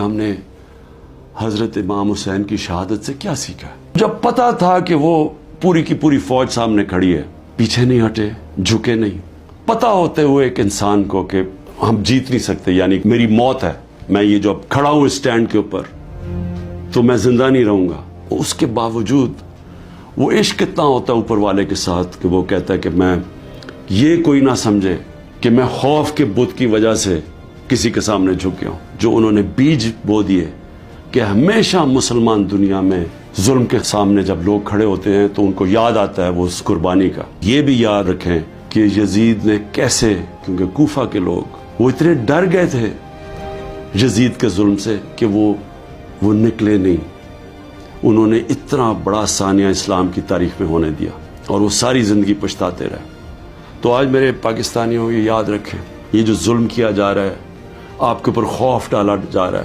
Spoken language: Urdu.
ہم نے حضرت امام حسین کی شہادت سے کیا سیکھا؟ جب پتا تھا کہ وہ پوری کی پوری فوج سامنے کھڑی ہے، پیچھے نہیں ہٹے، جھکے نہیں. پتا ہوتے ہوئے ایک انسان کو کہ ہم جیت نہیں سکتے، یعنی میری موت ہے، میں یہ جو اب کھڑا ہوں اسٹینڈ کے اوپر تو میں زندہ نہیں رہوں گا، اس کے باوجود وہ عشق اتنا ہوتا ہے اوپر والے کے ساتھ کہ وہ کہتا ہے کہ میں یہ کوئی نہ سمجھے کہ میں خوف کے بت کی وجہ سے کسی کے سامنے جھک گیا ہوں. جو انہوں نے بیج بو دیے کہ ہمیشہ مسلمان دنیا میں ظلم کے سامنے جب لوگ کھڑے ہوتے ہیں تو ان کو یاد آتا ہے وہ اس قربانی کا. یہ بھی یاد رکھیں کہ یزید نے کیسے، کیونکہ کوفہ کے لوگ وہ اتنے ڈر گئے تھے یزید کے ظلم سے کہ وہ نکلے نہیں. انہوں نے اتنا بڑا ثانیہ اسلام کی تاریخ میں ہونے دیا اور وہ ساری زندگی پچھتاتے رہے. تو آج میرے پاکستانیوں یہ یاد رکھیں، یہ جو ظلم کیا جا رہا ہے، آپ کے اوپر خوف ڈالا جا رہا ہے،